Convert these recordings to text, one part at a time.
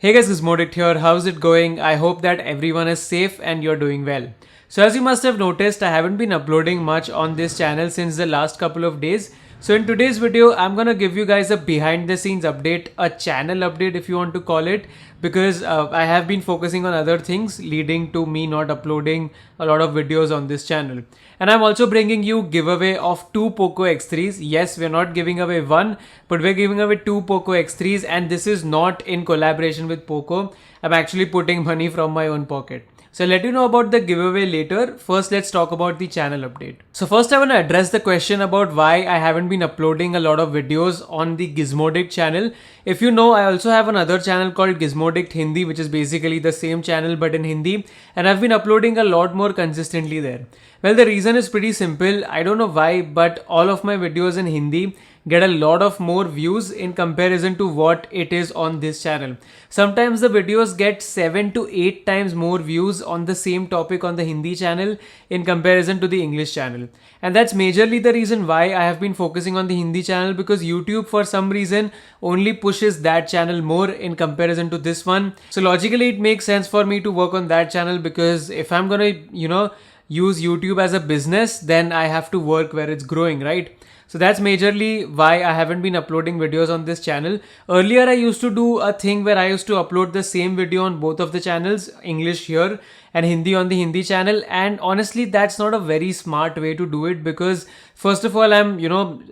Hey guys, Gizmodict here. How's it going? I hope that everyone is safe and you're doing well. So as you must have noticed, I haven't been uploading much on this channel since the last couple of days. So in today's video, I'm gonna give you guys a behind the scenes update, a channel update if you want to call it, because I have been focusing on other things leading to me not uploading a lot of videos on this channel. And I'm also bringing you giveaway of 2 Poco X3s. Yes, we're not giving away one, but we're giving away 2 Poco X3s, and this is not in collaboration with Poco. I'm actually putting money from my own pocket. So I'll let you know about the giveaway later. First, let's talk about the channel update. So first, I want to address the question about why I haven't been uploading a lot of videos on the Gizmodict channel. If you know, I also have another channel called Gizmodict Hindi, which is basically the same channel but in Hindi, and I've been uploading a lot more consistently there. Well, the reason is pretty simple. I don't know why, but all of my videos in Hindi get a lot of more views in comparison to what it is on this channel. Sometimes the videos get 7 to 8 times more views on the same topic on the Hindi channel in comparison to the English channel. And that's majorly the reason why I have been focusing on the Hindi channel, because YouTube for some reason only pushes that channel more in comparison to this one. So logically it makes sense for me to work on that channel, because if I'm gonna, use YouTube as a business, then I have to work where it's growing, right? So that's majorly why I haven't been uploading videos on this channel. Earlier, I used to do a thing where I used to upload the same video on both of the channels, English here and Hindi on the Hindi channel. And honestly, that's not a very smart way to do it, because first of all, I'm,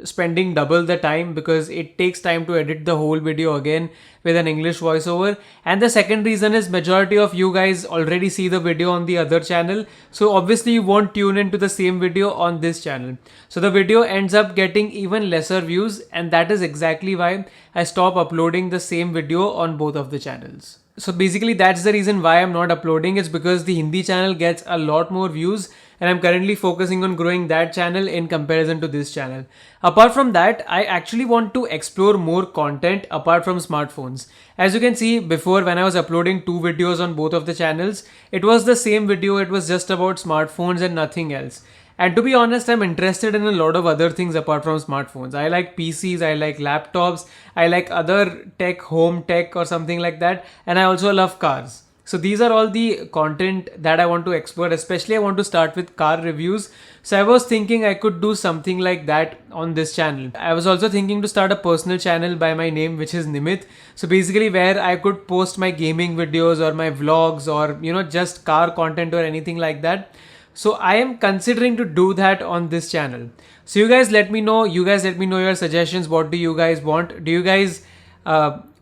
spending double the time, because it takes time to edit the whole video again with an English voiceover. And the second reason is majority of you guys already see the video on the other channel. So obviously you won't tune into the same video on this channel. So the video ends up getting even lesser views, and that is exactly why I stop uploading the same video on both of the channels. So basically that's the reason why I'm not uploading. It's because the Hindi channel gets a lot more views, and I'm currently focusing on growing that channel in comparison to this channel. Apart from that, I actually want to explore more content apart from smartphones. As you can see, before, when I was uploading 2 videos on both of the channels, it was the same video. It was just about smartphones and nothing else. And to be honest, I'm interested in a lot of other things apart from smartphones. I like PCs, I like laptops, I like other tech, home tech or something like that. And I also love cars. So these are all the content that I want to explore. Especially I want to start with car reviews. So I was thinking I could do something like that on this channel. I was also thinking to start a personal channel by my name, which is Nimit. So basically where I could post my gaming videos or my vlogs or, just car content or anything like that. So I am considering to do that on this channel. So you guys let me know. Your suggestions. What do you guys want? Do you guys,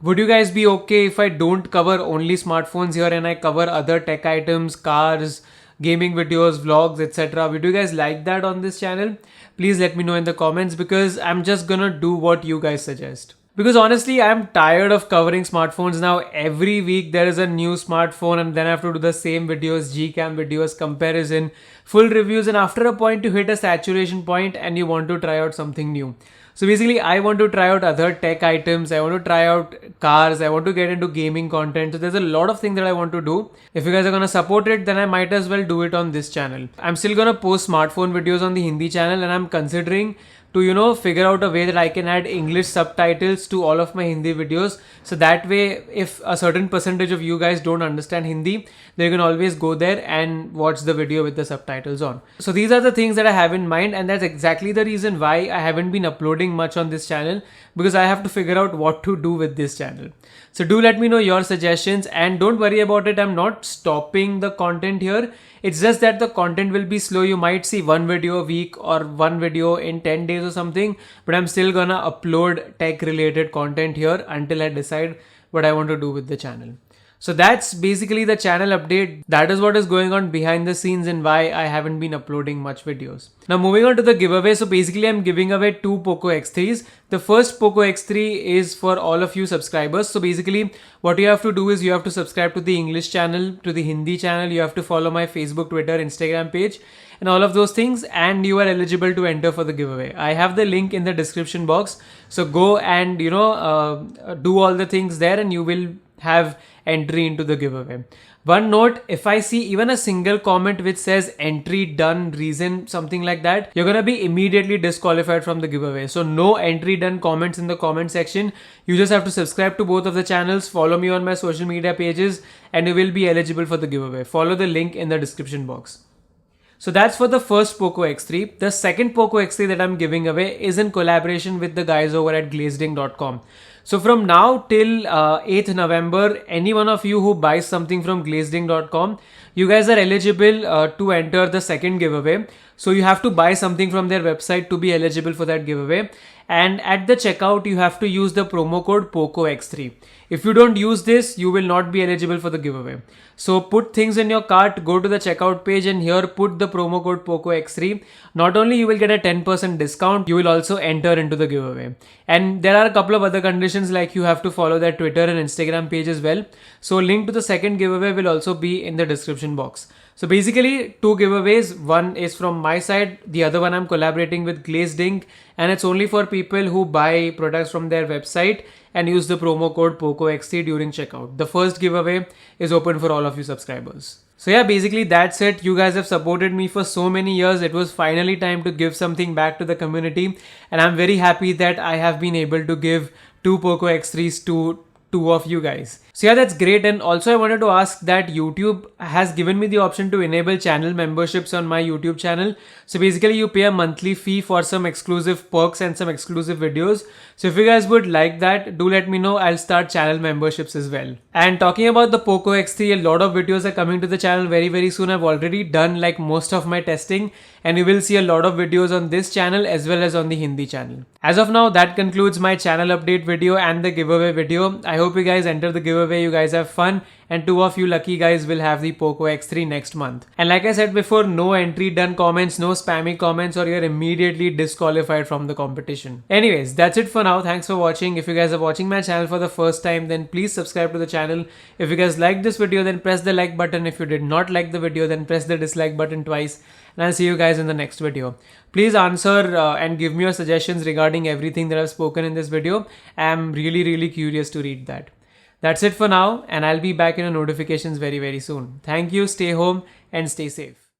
would you guys be okay if I don't cover only smartphones here and I cover other tech items, cars, gaming videos, vlogs, etc.? Would you guys like that on this channel? Please let me know in the comments, because I'm just gonna do what you guys suggest. Because honestly, I'm tired of covering smartphones now. Every week there is a new smartphone, and then I have to do the same videos, Gcam videos, comparison, full reviews, and after a point you hit a saturation point and you want to try out something new. So basically I want to try out other tech items, I want to try out cars, I want to get into gaming content. So there's a lot of things that I want to do. If you guys are gonna support it, then I might as well do it on this channel. I'm still gonna post smartphone videos on the Hindi channel, and I'm considering to figure out a way that I can add English subtitles to all of my Hindi videos. So that way, if a certain percentage of you guys don't understand Hindi, then you can always go there and watch the video with the subtitles on. So these are the things that I have in mind, and that's exactly the reason why I haven't been uploading much on this channel, because I have to figure out what to do with this channel. So do let me know your suggestions, and don't worry about it. I'm not stopping the content here. It's just that the content will be slow. You might see one video a week or one video in 10 days or something, but I'm still gonna upload tech related content here until I decide what I want to do with the channel. So that's basically the channel update. That is what is going on behind the scenes and why I haven't been uploading much videos. Now moving on to the giveaway. So basically I'm giving away 2 Poco X3s. The first Poco X3 is for all of you subscribers. So basically what you have to do is you have to subscribe to the English channel, to the Hindi channel. You have to follow my Facebook, Twitter, Instagram page and all of those things, and you are eligible to enter for the giveaway. I have the link in the description box. So go and do all the things there, and you will have entry into the giveaway. One note, if I see even a single comment which says entry done, reason, something like that, you're gonna be immediately disqualified from the giveaway. So no entry done comments in the comment section. You just have to subscribe to both of the channels, follow me on my social media pages, and you will be eligible for the giveaway. Follow the link in the description box. So that's for the first Poco X3. The second Poco X3 that I'm giving away is in collaboration with the guys over at glazedink.com. So from now till 8th November, any one of you who buys something from glazedink.com, you guys are eligible to enter the second giveaway. So you have to buy something from their website to be eligible for that giveaway. And at the checkout, you have to use the promo code POCOX3. If you don't use this, you will not be eligible for the giveaway. So put things in your cart, go to the checkout page, and here put the promo code POCOX3. Not only you will get a 10% discount, you will also enter into the giveaway. And there are a couple of other conditions, like you have to follow their Twitter and Instagram page as well. So link to the second giveaway will also be in the description box. So basically 2 giveaways, one is from my side, the other one I'm collaborating with Glazed Ink, and it's only for people who buy products from their website and use the promo code POCOXT during checkout. The first giveaway is open for all of you subscribers. So yeah, basically that's it. You guys have supported me for so many years. It was finally time to give something back to the community, and I'm very happy that I have been able to give 2 Poco X3s to 2 of you guys. So yeah, that's great. And also I wanted to ask that YouTube has given me the option to enable channel memberships on my YouTube channel. So basically you pay a monthly fee for some exclusive perks and some exclusive videos. So if you guys would like that, do let me know. I'll start channel memberships as well. And talking about the Poco X3, a lot of videos are coming to the channel very soon. I've already done like most of my testing, and you will see a lot of videos on this channel as well as on the Hindi channel. As of now, that concludes my channel update video and the giveaway video. I hope you guys enter the giveaway, you guys have fun, and 2 of you lucky guys will have the Poco X3 next month. And like I said before, no entry done comments, no spammy comments, or you're immediately disqualified from the competition. Anyways, that's it for now. Thanks for watching. If you guys are watching my channel for the first time, then please subscribe to the channel. If you guys liked this video, then press the like button. If you did not like the video, then press the dislike button twice. And I'll see you guys in the next video. Please answer and give me your suggestions regarding everything that I've spoken in this video. I'm really curious to read that. That's it for now, and I'll be back in your notifications very soon. Thank you, stay home and stay safe.